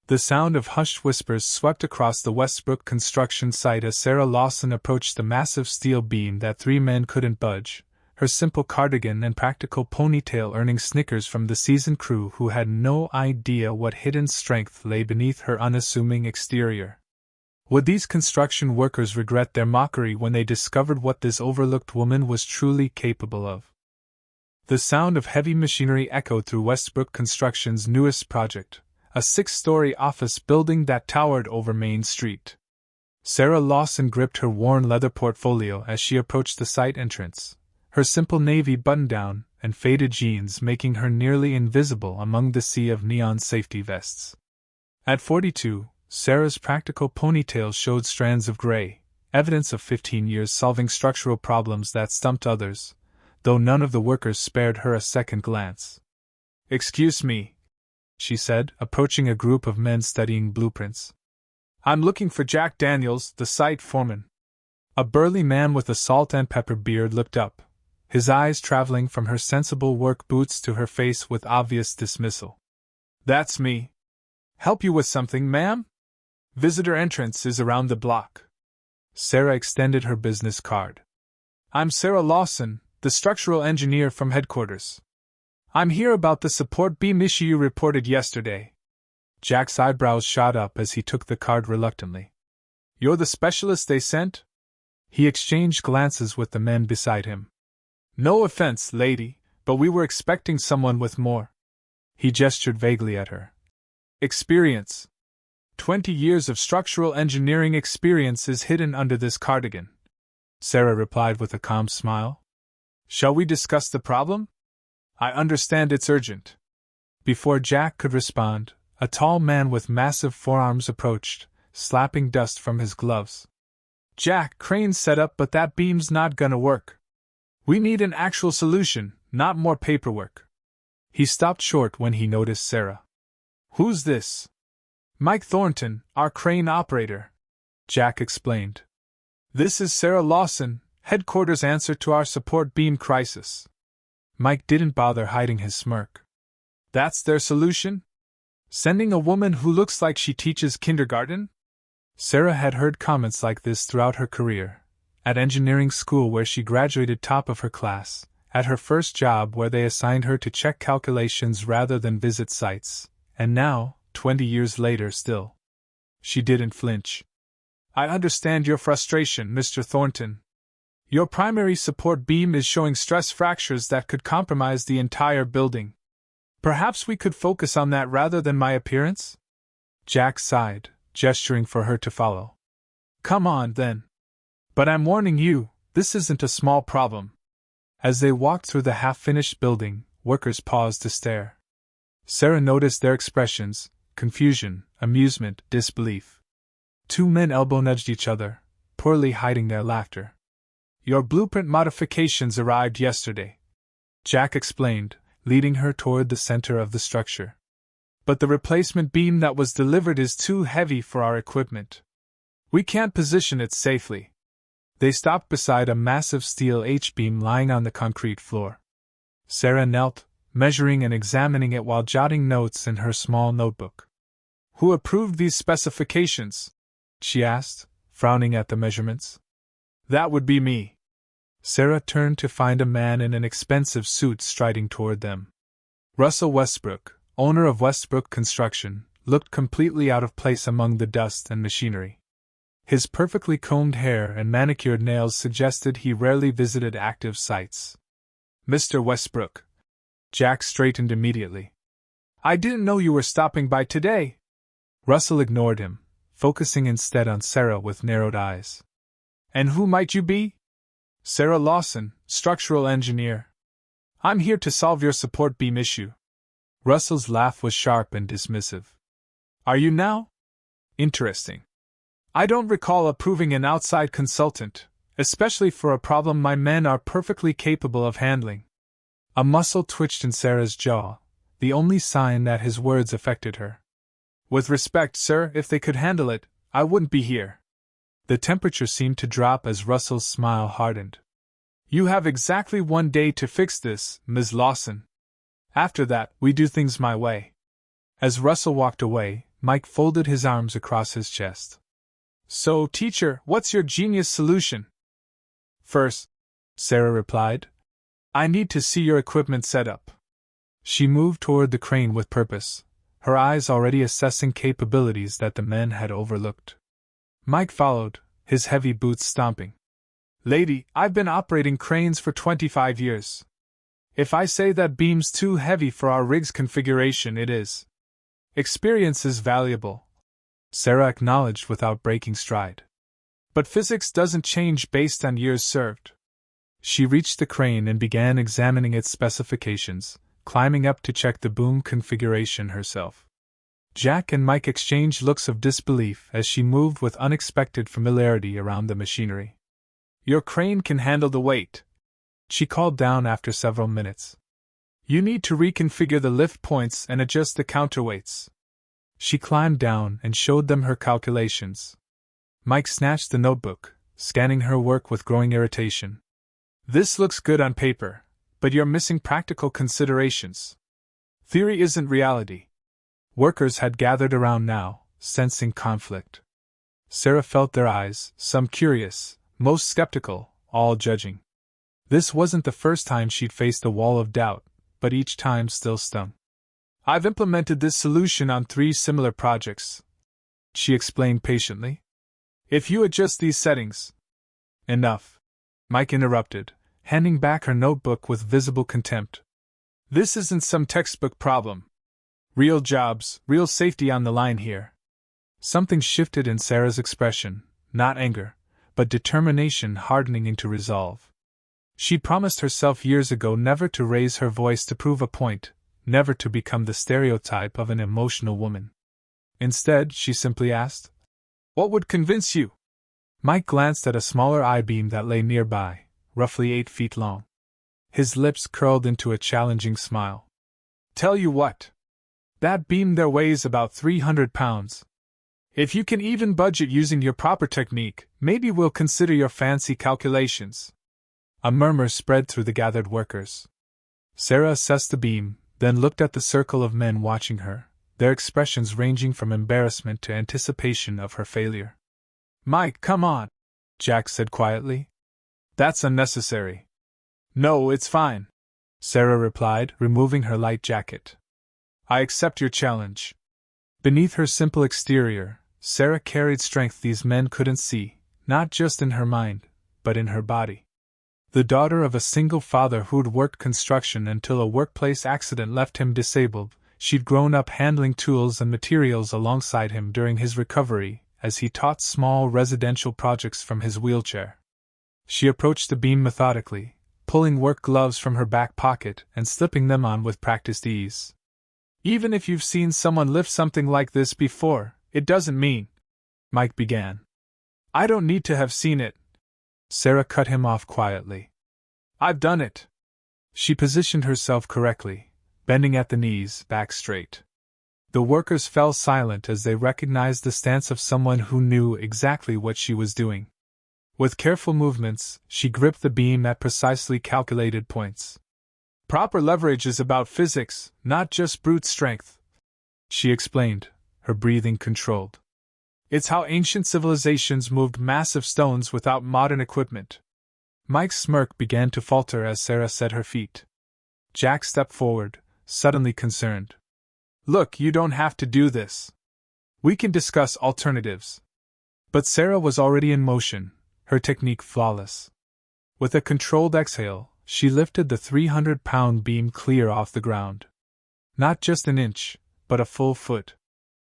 The sound of hushed whispers swept across the Westbrook construction site as Sarah Lawson approached the massive steel beam that three men couldn't budge, her simple cardigan and practical ponytail earning snickers from the seasoned crew who had no idea what hidden strength lay beneath her unassuming exterior. Would these construction workers regret their mockery when they discovered what this overlooked woman was truly capable of? The sound of heavy machinery echoed through Westbrook Construction's newest project, a 6-story office building that towered over Main Street. Sarah Lawson gripped her worn leather portfolio as she approached the site entrance, her simple navy button-down and faded jeans making her nearly invisible among the sea of neon safety vests. At 42, Sarah's practical ponytail showed strands of gray, evidence of 15 years solving structural problems that stumped others, though none of the workers spared her a second glance. "Excuse me," she said, approaching a group of men studying blueprints. "I'm looking for Jack Daniels, the site foreman." A burly man with a salt and pepper beard looked up, his eyes traveling from her sensible work boots to her face with obvious dismissal. "That's me. Help you with something, ma'am? Visitor entrance is around the block." Sarah extended her business card. "I'm Sarah Lawson, the structural engineer from headquarters. I'm here about the support beam issue you reported yesterday." Jack's eyebrows shot up as he took the card reluctantly. "You're the specialist they sent?" He exchanged glances with the men beside him. "No offense, lady, but we were expecting someone with more." He gestured vaguely at her. "Experience. 20 years of structural engineering experience is hidden under this cardigan," Sarah replied with a calm smile. "Shall we discuss the problem? I understand it's urgent." Before Jack could respond, a tall man with massive forearms approached, slapping dust from his gloves. "Jack, crane's set up, but that beam's not gonna work. We need an actual solution, not more paperwork." He stopped short when he noticed Sarah. "Who's this?" "Mike Thornton, our crane operator," Jack explained. "This is Sarah Lawson, headquarters answer to our support beam crisis." Mike didn't bother hiding his smirk. "That's their solution? Sending a woman who looks like she teaches kindergarten?" Sarah had heard comments like this throughout her career, at engineering school where she graduated top of her class, at her first job where they assigned her to check calculations rather than visit sites, and now, 20 years later still. She didn't flinch. "I understand your frustration, Mr. Thornton. Your primary support beam is showing stress fractures that could compromise the entire building. Perhaps we could focus on that rather than my appearance?" Jack sighed, gesturing for her to follow. "Come on, then. But I'm warning you, this isn't a small problem." As they walked through the half-finished building, workers paused to stare. Sarah noticed their expressions: confusion, amusement, disbelief. Two men elbow-nudged each other, poorly hiding their laughter. "Your blueprint modifications arrived yesterday," Jack explained, leading her toward the center of the structure. "But the replacement beam that was delivered is too heavy for our equipment. We can't position it safely." They stopped beside a massive steel H-beam lying on the concrete floor. Sarah knelt, measuring and examining it while jotting notes in her small notebook. "Who approved these specifications?" she asked, frowning at the measurements. "That would be me." Sarah turned to find a man in an expensive suit striding toward them. Russell Westbrook, owner of Westbrook Construction, looked completely out of place among the dust and machinery. His perfectly combed hair and manicured nails suggested he rarely visited active sites. "Mr. Westbrook." Jack straightened immediately. "I didn't know you were stopping by today." Russell ignored him, focusing instead on Sarah with narrowed eyes. "And who might you be?" "Sarah Lawson, structural engineer. I'm here to solve your support beam issue." Russell's laugh was sharp and dismissive. "Are you now? Interesting. I don't recall approving an outside consultant, especially for a problem my men are perfectly capable of handling." A muscle twitched in Sarah's jaw, the only sign that his words affected her. "With respect, sir, if they could handle it, I wouldn't be here." The temperature seemed to drop as Russell's smile hardened. "You have exactly 1 day to fix this, Ms. Lawson. After that, we do things my way." As Russell walked away, Mike folded his arms across his chest. So, teacher, what's your genius solution? First, Sarah replied, I need to see your equipment set up. She moved toward the crane with purpose, her eyes already assessing capabilities that the men had overlooked. Mike followed, his heavy boots stomping. Lady, I've been operating cranes for 25 years. If I say that beam's too heavy for our rig's configuration, it is. Experience is valuable, Sarah acknowledged without breaking stride. But physics doesn't change based on years served. She reached the crane and began examining its specifications, climbing up to check the boom configuration herself. Jack and Mike exchanged looks of disbelief as she moved with unexpected familiarity around the machinery. Your crane can handle the weight, she called down after several minutes. You need to reconfigure the lift points and adjust the counterweights. She climbed down and showed them her calculations. Mike snatched the notebook, scanning her work with growing irritation. This looks good on paper, but you're missing practical considerations. Theory isn't reality. Workers had gathered around now, sensing conflict. Sarah felt their eyes, some curious, most skeptical, all judging. This wasn't the first time she'd faced a wall of doubt, but each time still stung. I've implemented this solution on 3 similar projects, she explained patiently. If you adjust these settings. Enough, Mike interrupted, handing back her notebook with visible contempt. This isn't some textbook problem. Real jobs, real safety on the line here. Something shifted in Sarah's expression, not anger, but determination hardening into resolve. She'd promised herself years ago never to raise her voice to prove a point, never to become the stereotype of an emotional woman. Instead, she simply asked, What would convince you? Mike glanced at a smaller I-beam that lay nearby, roughly 8 feet long. His lips curled into a challenging smile. Tell you what. That beam there weighs about 300 pounds. If you can even budget using your proper technique, maybe we'll consider your fancy calculations. A murmur spread through the gathered workers. Sarah assessed the beam, then looked at the circle of men watching her, their expressions ranging from embarrassment to anticipation of her failure. Mike, come on, Jack said quietly. That's unnecessary. No, it's fine, Sarah replied, removing her light jacket. I accept your challenge. Beneath her simple exterior, Sarah carried strength these men couldn't see, not just in her mind, but in her body. The daughter of a single father who'd worked construction until a workplace accident left him disabled, she'd grown up handling tools and materials alongside him during his recovery, as he taught small residential projects from his wheelchair. She approached the beam methodically, pulling work gloves from her back pocket and slipping them on with practiced ease. Even if you've seen someone lift something like this before, it doesn't mean, Mike began. I don't need to have seen it. Sarah cut him off quietly. I've done it. She positioned herself correctly, bending at the knees, back straight. The workers fell silent as they recognized the stance of someone who knew exactly what she was doing. With careful movements, she gripped the beam at precisely calculated points. Proper leverage is about physics, not just brute strength, she explained, her breathing controlled. It's how ancient civilizations moved massive stones without modern equipment. Mike's smirk began to falter as Sarah set her feet. Jack stepped forward, suddenly concerned. Look, you don't have to do this. We can discuss alternatives. But Sarah was already in motion, her technique flawless. With a controlled exhale, she lifted the 300-pound beam clear off the ground. Not just an inch, but a full foot.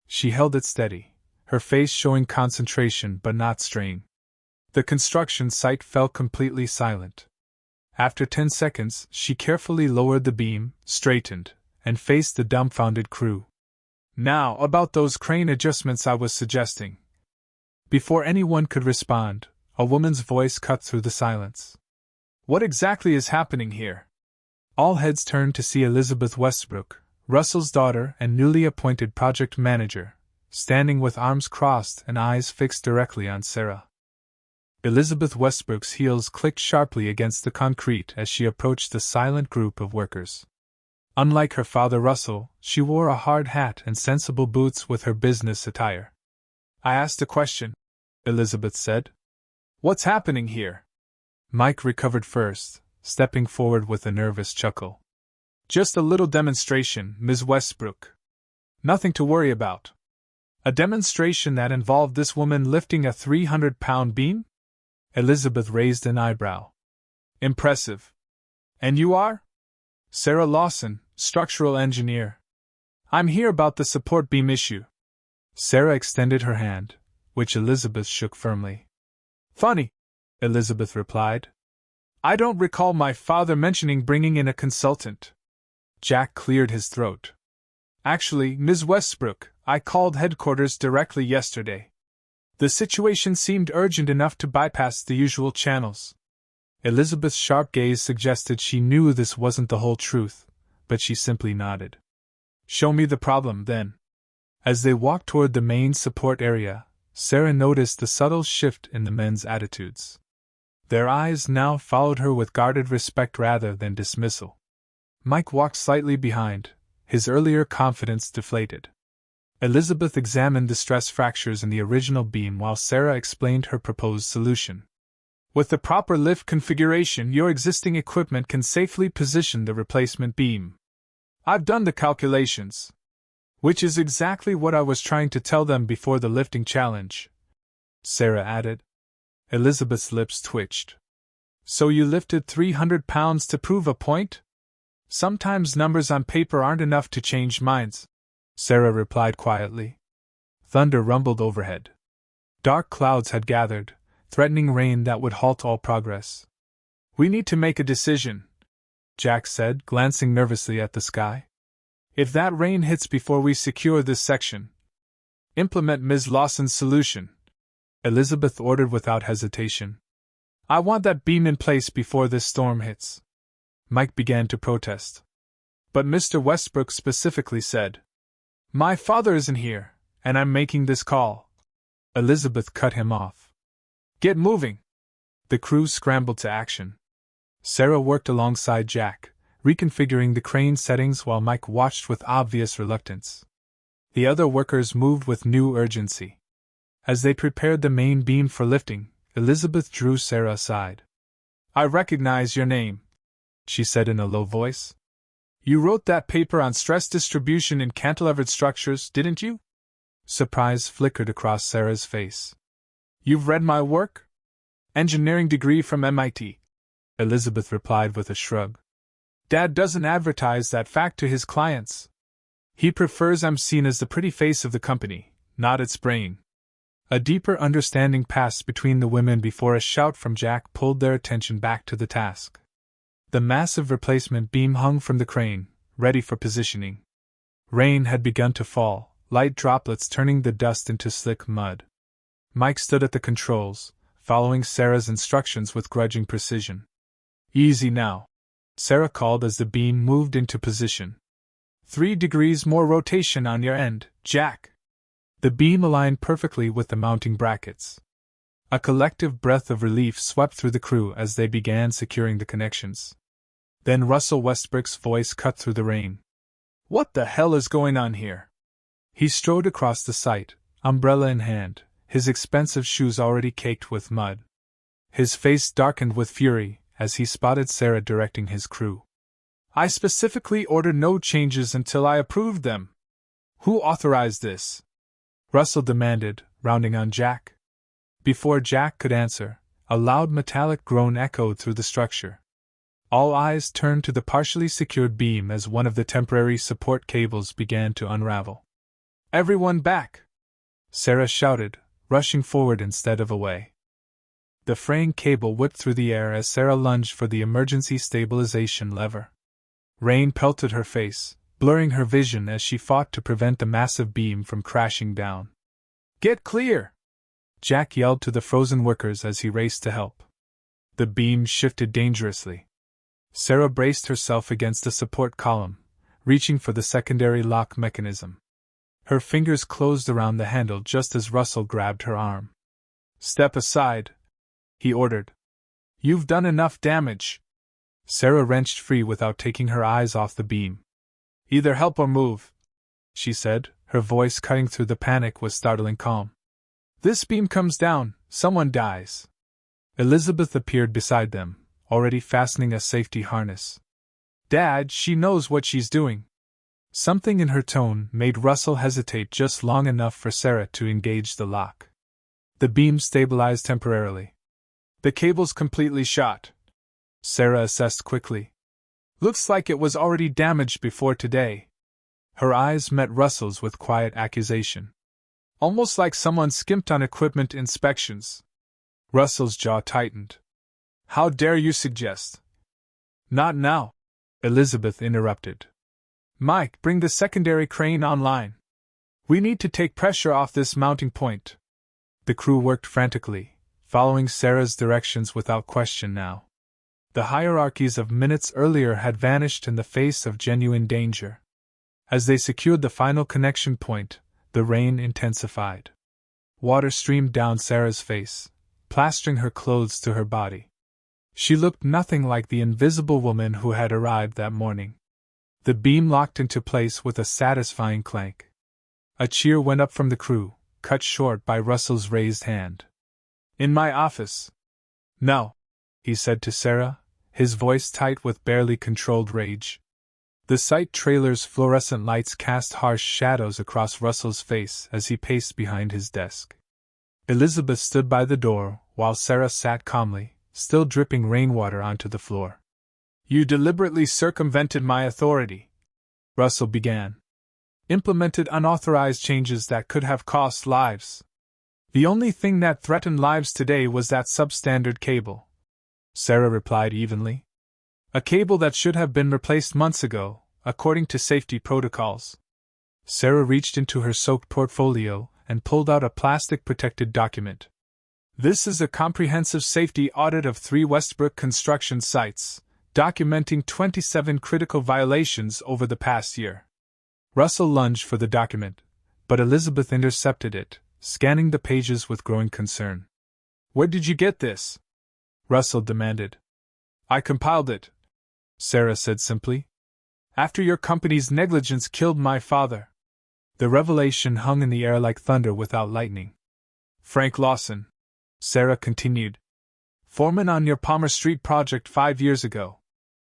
She held it steady, her face showing concentration but not strain. The construction site fell completely silent. After 10 seconds, she carefully lowered the beam, straightened, and faced the dumbfounded crew. Now, about those crane adjustments I was suggesting. Before anyone could respond, a woman's voice cut through the silence. What exactly is happening here? All heads turned to see Elizabeth Westbrook, Russell's daughter and newly appointed project manager, standing with arms crossed and eyes fixed directly on Sarah. Elizabeth Westbrook's heels clicked sharply against the concrete as she approached the silent group of workers. Unlike her father Russell, she wore a hard hat and sensible boots with her business attire. "I asked a question," Elizabeth said. "What's happening here?" Mike recovered first, stepping forward with a nervous chuckle. "Just a little demonstration, Ms. Westbrook. Nothing to worry about." "A demonstration that involved this woman lifting a 300-pound beam?" Elizabeth raised an eyebrow. "Impressive. And you are?" "Sarah Lawson, structural engineer. I'm here about the support beam issue." Sarah extended her hand, which Elizabeth shook firmly. "Funny," Elizabeth replied. "I don't recall my father mentioning bringing in a consultant." Jack cleared his throat. "Actually, Ms. Westbrook, I called headquarters directly yesterday. The situation seemed urgent enough to bypass the usual channels." Elizabeth's sharp gaze suggested she knew this wasn't the whole truth, but she simply nodded. "Show me the problem, then." As they walked toward the main support area, Sarah noticed the subtle shift in the men's attitudes. Their eyes now followed her with guarded respect rather than dismissal. Mike walked slightly behind, his earlier confidence deflated. Elizabeth examined the stress fractures in the original beam while Sarah explained her proposed solution. "With the proper lift configuration, your existing equipment can safely position the replacement beam. I've done the calculations." "Which is exactly what I was trying to tell them before the lifting challenge," Sarah added. Elizabeth's lips twitched. "So you lifted 300 pounds to prove a point?" "Sometimes numbers on paper aren't enough to change minds," Sarah replied quietly. Thunder rumbled overhead. Dark clouds had gathered, threatening rain that would halt all progress. "We need to make a decision," Jack said, glancing nervously at the sky. "If that rain hits before we secure this section, implement Ms. Lawson's solution," Elizabeth ordered without hesitation. "I want that beam in place before this storm hits." Mike began to protest. But Mr. Westbrook specifically said, "My father isn't here, and I'm making this call." Elizabeth cut him off. "Get moving!" The crew scrambled to action. Sarah worked alongside Jack, reconfiguring the crane settings while Mike watched with obvious reluctance. The other workers moved with new urgency. As they prepared the main beam for lifting, Elizabeth drew Sarah aside. "I recognize your name," she said in a low voice. "You wrote that paper on stress distribution in cantilevered structures, didn't you?" Surprise flickered across Sarah's face. "You've read my work?" "Engineering degree from MIT," Elizabeth replied with a shrug. "Dad doesn't advertise that fact to his clients. He prefers I'm seen as the pretty face of the company, not its brain." A deeper understanding passed between the women before a shout from Jack pulled their attention back to the task. The massive replacement beam hung from the crane, ready for positioning. Rain had begun to fall, light droplets turning the dust into slick mud. Mike stood at the controls, following Sarah's instructions with grudging precision. "Easy now," Sarah called as the beam moved into position. 3 degrees more rotation on your end, Jack." The beam aligned perfectly with the mounting brackets. A collective breath of relief swept through the crew as they began securing the connections. Then Russell Westbrook's voice cut through the rain. "What the hell is going on here?" He strode across the site, umbrella in hand, his expensive shoes already caked with mud. His face darkened with fury as he spotted Sarah directing his crew. "I specifically ordered no changes until I approved them. Who authorized this?" Russell demanded, rounding on Jack. Before Jack could answer, a loud metallic groan echoed through the structure. All eyes turned to the partially secured beam as one of the temporary support cables began to unravel. "Everyone back!" Sarah shouted, rushing forward instead of away. The fraying cable whipped through the air as Sarah lunged for the emergency stabilization lever. Rain pelted her face, blurring her vision as she fought to prevent the massive beam from crashing down. "Get clear!" Jack yelled to the frozen workers as he raced to help. The beam shifted dangerously. Sarah braced herself against the support column, reaching for the secondary lock mechanism. Her fingers closed around the handle just as Russell grabbed her arm. "Step aside," he ordered. "You've done enough damage." Sarah wrenched free without taking her eyes off the beam. Either help or move, she said, her voice cutting through the panic with startling calm. This beam comes down, someone dies. Elizabeth appeared beside them, already fastening a safety harness. Dad, she knows what she's doing. Something in her tone made Russell hesitate just long enough for Sarah to engage the lock. The beam stabilized temporarily. The cable's completely shot, Sarah assessed quickly. Looks like it was already damaged before today. Her eyes met Russell's with quiet accusation. Almost like someone skimped on equipment inspections. Russell's jaw tightened. How dare you suggest? Not now, Elizabeth interrupted. Mike, bring the secondary crane online. We need to take pressure off this mounting point. The crew worked frantically, following Sarah's directions without question now. The hierarchies of minutes earlier had vanished in the face of genuine danger. As they secured the final connection point, the rain intensified. Water streamed down Sarah's face, plastering her clothes to her body. She looked nothing like the invisible woman who had arrived that morning. The beam locked into place with a satisfying clank. A cheer went up from the crew, cut short by Russell's raised hand. In my office. No, he said to Sarah, his voice tight with barely controlled rage. The site trailer's fluorescent lights cast harsh shadows across Russell's face as he paced behind his desk. Elizabeth stood by the door, while Sarah sat calmly, still dripping rainwater onto the floor. You deliberately circumvented my authority, Russell began. Implemented unauthorized changes that could have cost lives. The only thing that threatened lives today was that substandard cable, Sarah replied evenly. A cable that should have been replaced months ago, according to safety protocols. Sarah reached into her soaked portfolio and pulled out a plastic-protected document. This is a comprehensive safety audit of 3 Westbrook construction sites, documenting 27 critical violations over the past year. Russell lunged for the document, but Elizabeth intercepted it, scanning the pages with growing concern. Where did you get this? Russell demanded. I compiled it, Sarah said simply. After your company's negligence killed my father. The revelation hung in the air like thunder without lightning. Frank Lawson, Sarah continued. Foreman on your Palmer Street project 5 years ago.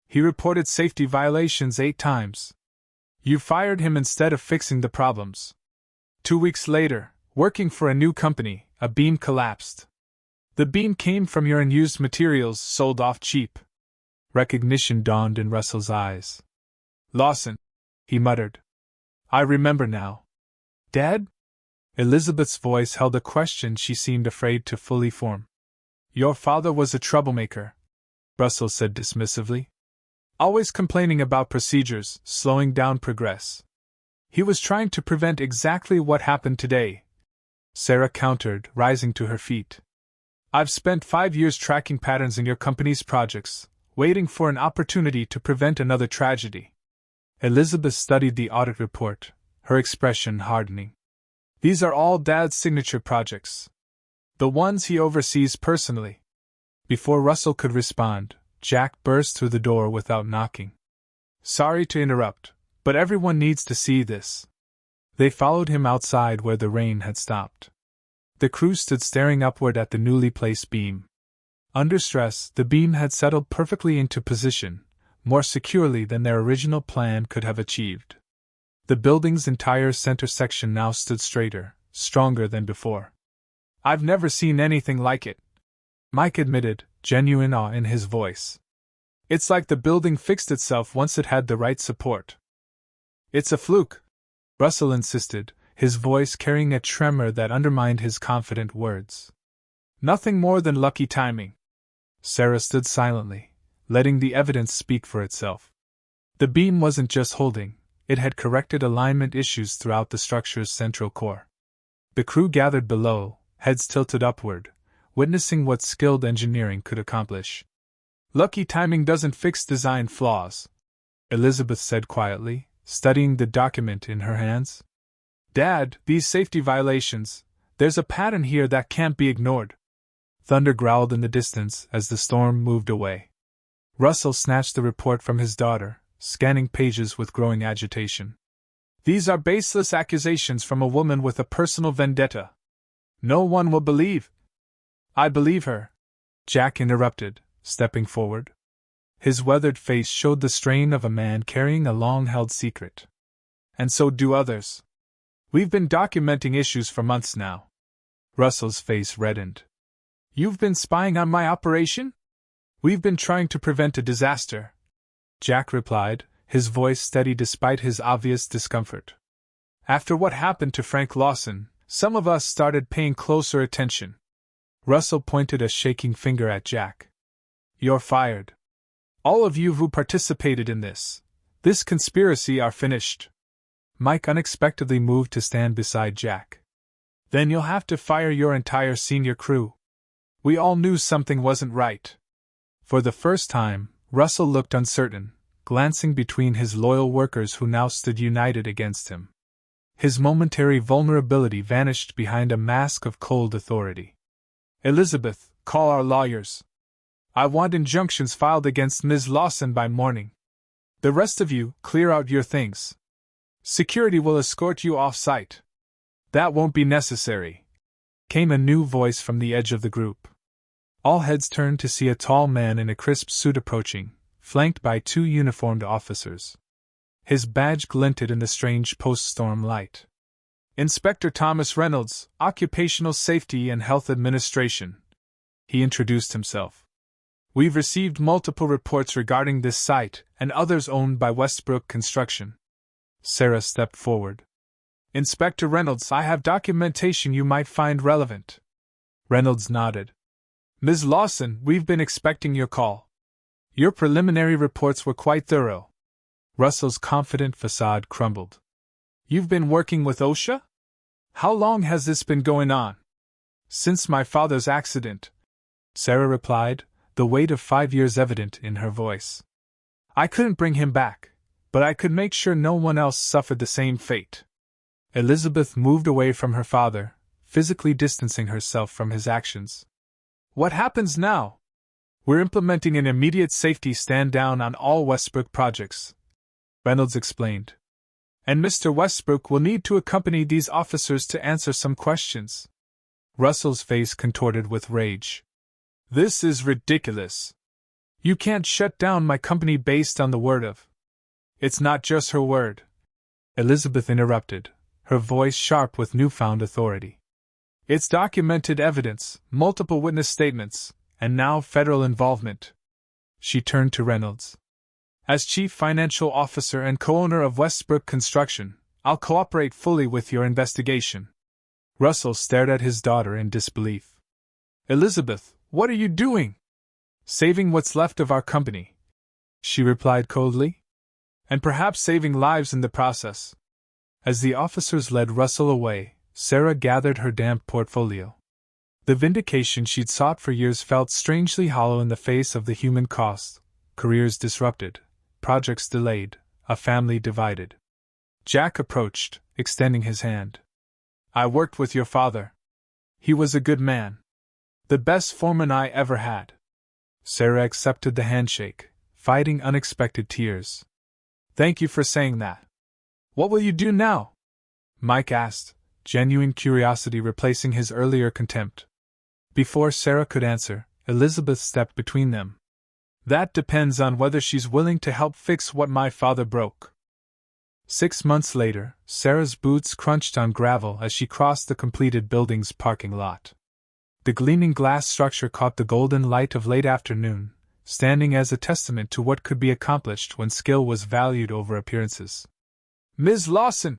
He reported safety violations 8 times. You fired him instead of fixing the problems. 2 weeks later, working for a new company, a beam collapsed. The beam came from your unused materials sold off cheap. Recognition dawned in Russell's eyes. Lawson, he muttered. I remember now. Dad? Elizabeth's voice held a question she seemed afraid to fully form. Your father was a troublemaker, Russell said dismissively. Always complaining about procedures, slowing down progress. He was trying to prevent exactly what happened today, Sarah countered, rising to her feet. I've spent 5 years tracking patterns in your company's projects, waiting for an opportunity to prevent another tragedy. Elizabeth studied the audit report, her expression hardening. These are all Dad's signature projects. The ones he oversees personally. Before Russell could respond, Jack burst through the door without knocking. Sorry to interrupt, but everyone needs to see this. They followed him outside where the rain had stopped. The crew stood staring upward at the newly placed beam. Under stress, the beam had settled perfectly into position, more securely than their original plan could have achieved. The building's entire center section now stood straighter, stronger than before. I've never seen anything like it, Mike admitted, genuine awe in his voice. It's like the building fixed itself once it had the right support. It's a fluke, Russell insisted, his voice carrying a tremor that undermined his confident words. Nothing more than lucky timing. Sarah stood silently, letting the evidence speak for itself. The beam wasn't just holding, it had corrected alignment issues throughout the structure's central core. The crew gathered below, heads tilted upward, witnessing what skilled engineering could accomplish. Lucky timing doesn't fix design flaws, Elizabeth said quietly, studying the document in her hands. Dad, these safety violations, there's a pattern here that can't be ignored. Thunder growled in the distance as the storm moved away. Russell snatched the report from his daughter, scanning pages with growing agitation. These are baseless accusations from a woman with a personal vendetta. No one will believe. I believe her, Jack interrupted, stepping forward. His weathered face showed the strain of a man carrying a long-held secret. And so do others. We've been documenting issues for months now. Russell's face reddened. You've been spying on my operation? We've been trying to prevent a disaster, Jack replied, his voice steady despite his obvious discomfort. After what happened to Frank Lawson, some of us started paying closer attention. Russell pointed a shaking finger at Jack. You're fired. All of you who participated in this conspiracy are finished. Mike unexpectedly moved to stand beside Jack. Then you'll have to fire your entire senior crew. We all knew something wasn't right. For the first time, Russell looked uncertain, glancing between his loyal workers who now stood united against him. His momentary vulnerability vanished behind a mask of cold authority. Elizabeth, call our lawyers. I want injunctions filed against Ms. Lawson by morning. The rest of you, clear out your things. Security will escort you off-site. That won't be necessary, came a new voice from the edge of the group. All heads turned to see a tall man in a crisp suit approaching, flanked by 2 uniformed officers. His badge glinted in the strange post-storm light. Inspector Thomas Reynolds, Occupational Safety and Health Administration. He introduced himself. We've received multiple reports regarding this site and others owned by Westbrook Construction. Sarah stepped forward. Inspector Reynolds, I have documentation you might find relevant. Reynolds nodded. Ms. Lawson, we've been expecting your call. Your preliminary reports were quite thorough. Russell's confident facade crumbled. You've been working with OSHA? How long has this been going on? Since my father's accident, Sarah replied, the weight of 5 years evident in her voice. I couldn't bring him back, but I could make sure no one else suffered the same fate. Elizabeth moved away from her father, physically distancing herself from his actions. What happens now? We're implementing an immediate safety stand-down on all Westbrook projects, Reynolds explained. And Mr. Westbrook will need to accompany these officers to answer some questions. Russell's face contorted with rage. This is ridiculous. You can't shut down my company based on the word of. It's not just her word, Elizabeth interrupted, her voice sharp with newfound authority. It's documented evidence, multiple witness statements, and now federal involvement. She turned to Reynolds. As Chief Financial Officer and co-owner of Westbrook Construction, I'll cooperate fully with your investigation. Russell stared at his daughter in disbelief. Elizabeth, what are you doing? Saving what's left of our company, she replied coldly. And perhaps saving lives in the process. As the officers led Russell away, Sarah gathered her damp portfolio. The vindication she'd sought for years felt strangely hollow in the face of the human cost, careers disrupted, projects delayed, a family divided. Jack approached, extending his hand. I worked with your father. He was a good man. The best foreman I ever had. Sarah accepted the handshake, fighting unexpected tears. Thank you for saying that. What will you do now? Mike asked, genuine curiosity replacing his earlier contempt. Before Sarah could answer, Elizabeth stepped between them. That depends on whether she's willing to help fix what my father broke. 6 months later, Sarah's boots crunched on gravel as she crossed the completed building's parking lot. The gleaming glass structure caught the golden light of late afternoon, standing as a testament to what could be accomplished when skill was valued over appearances. Ms. Lawson!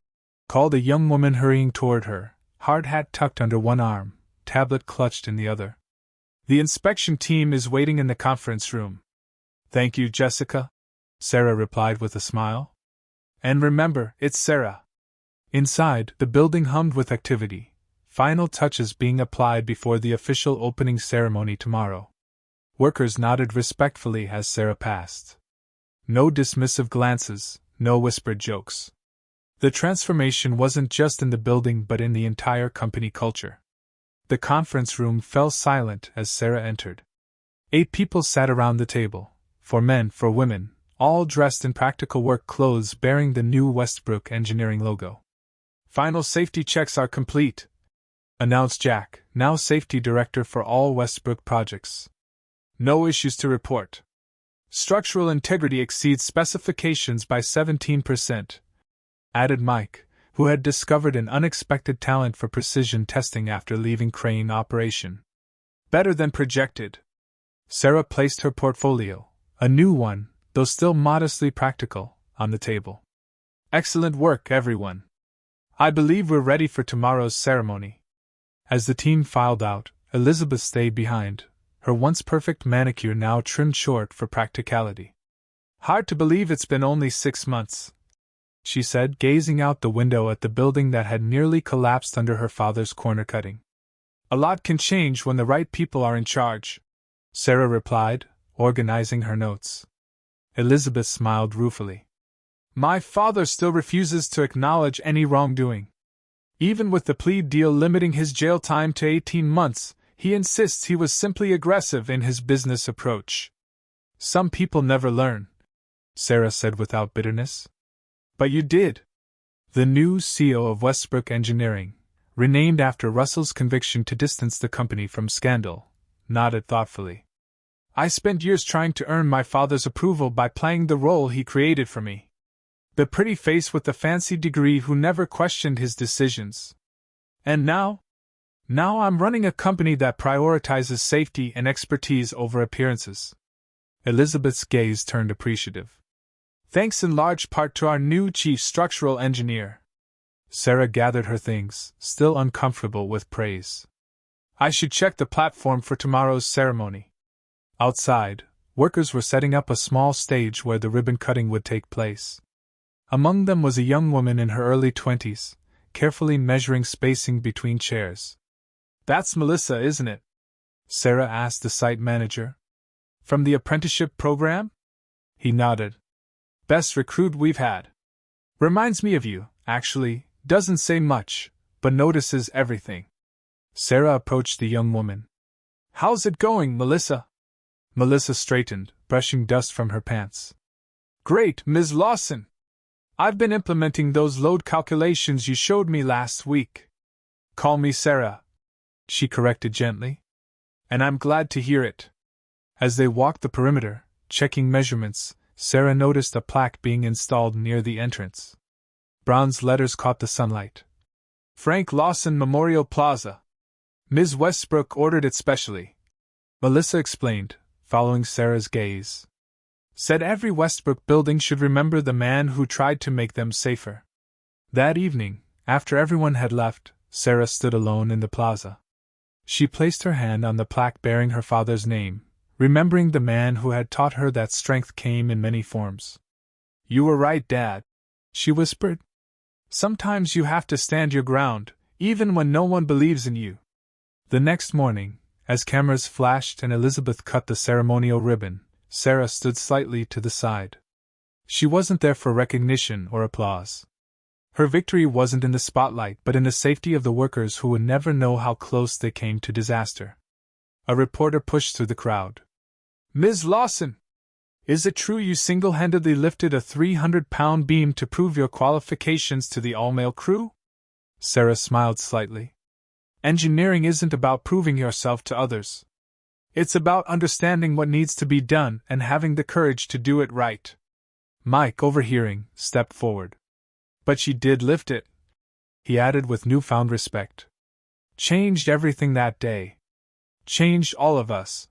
Called a young woman hurrying toward her, hard hat tucked under one arm, tablet clutched in the other. The inspection team is waiting in the conference room. Thank you, Jessica, Sarah replied with a smile. And remember, it's Sarah. Inside, the building hummed with activity, final touches being applied before the official opening ceremony tomorrow. Workers nodded respectfully as Sarah passed. No dismissive glances, no whispered jokes. The transformation wasn't just in the building but in the entire company culture. The conference room fell silent as Sarah entered. 8 people sat around the table, 4 men, 4 women, all dressed in practical work clothes bearing the new Westbrook Engineering logo. "Final safety checks are complete," announced Jack, now safety director for all Westbrook projects. "No issues to report. Structural integrity exceeds specifications by 17%, added Mike, who had discovered an unexpected talent for precision testing after leaving crane operation. "Better than projected." Sarah placed her portfolio, a new one, though still modestly practical, on the table. "Excellent work, everyone. I believe we're ready for tomorrow's ceremony." As the team filed out, Elizabeth stayed behind, her once perfect manicure now trimmed short for practicality. "Hard to believe it's been only 6 months," she said, gazing out the window at the building that had nearly collapsed under her father's corner cutting. "A lot can change when the right people are in charge," Sarah replied, organizing her notes. Elizabeth smiled ruefully. "My father still refuses to acknowledge any wrongdoing. Even with the plea deal limiting his jail time to 18 months, he insists he was simply aggressive in his business approach." "Some people never learn," Sarah said without bitterness. "But you did." The new CEO of Westbrook Engineering, renamed after Russell's conviction to distance the company from scandal, nodded thoughtfully. "I spent years trying to earn my father's approval by playing the role he created for me. The pretty face with the fancy degree who never questioned his decisions. And now I'm running a company that prioritizes safety and expertise over appearances." Elizabeth's gaze turned appreciative. "Thanks in large part to our new chief structural engineer." Sarah gathered her things, still uncomfortable with praise. "I should check the platform for tomorrow's ceremony." Outside, workers were setting up a small stage where the ribbon cutting would take place. Among them was a young woman in her early 20s, carefully measuring spacing between chairs. "That's Melissa, isn't it?" Sarah asked the site manager. "From the apprenticeship program?" He nodded. "Best recruit we've had. Reminds me of you, actually, doesn't say much, but notices everything." Sarah approached the young woman. "How's it going, Melissa?" Melissa straightened, brushing dust from her pants. "Great, Ms. Lawson! I've been implementing those load calculations you showed me last week." "Call me Sarah," she corrected gently. "And I'm glad to hear it." As they walked the perimeter, checking measurements, Sarah noticed a plaque being installed near the entrance. Bronze letters caught the sunlight. "Frank Lawson Memorial Plaza. Ms. Westbrook ordered it specially," Melissa explained, following Sarah's gaze. "Said every Westbrook building should remember the man who tried to make them safer." That evening, after everyone had left, Sarah stood alone in the plaza. She placed her hand on the plaque bearing her father's name, remembering the man who had taught her that strength came in many forms. "You were right, Dad," she whispered. "Sometimes you have to stand your ground, even when no one believes in you." The next morning, as cameras flashed and Elizabeth cut the ceremonial ribbon, Sarah stood slightly to the side. She wasn't there for recognition or applause. Her victory wasn't in the spotlight but in the safety of the workers who would never know how close they came to disaster. A reporter pushed through the crowd. "Ms. Lawson! Is it true you single-handedly lifted a 300-pound beam to prove your qualifications to the all-male crew?" Sarah smiled slightly. "Engineering isn't about proving yourself to others. It's about understanding what needs to be done and having the courage to do it right." Mike, overhearing, stepped forward. "But she did lift it," he added with newfound respect. "Changed everything that day. Changed all of us."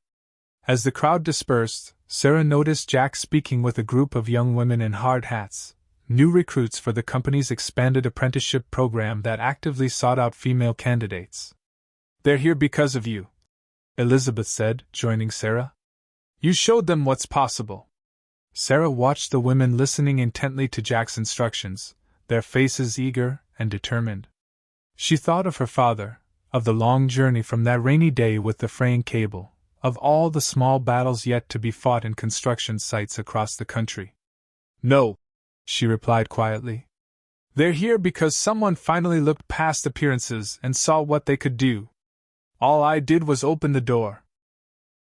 As the crowd dispersed, Sarah noticed Jack speaking with a group of young women in hard hats, new recruits for the company's expanded apprenticeship program that actively sought out female candidates. "They're here because of you," Elizabeth said, joining Sarah. "You showed them what's possible." Sarah watched the women listening intently to Jack's instructions, their faces eager and determined. She thought of her father, of the long journey from that rainy day with the fraying cable, of all the small battles yet to be fought in construction sites across the country. "No," she replied quietly. "They're here because someone finally looked past appearances and saw what they could do. All I did was open the door."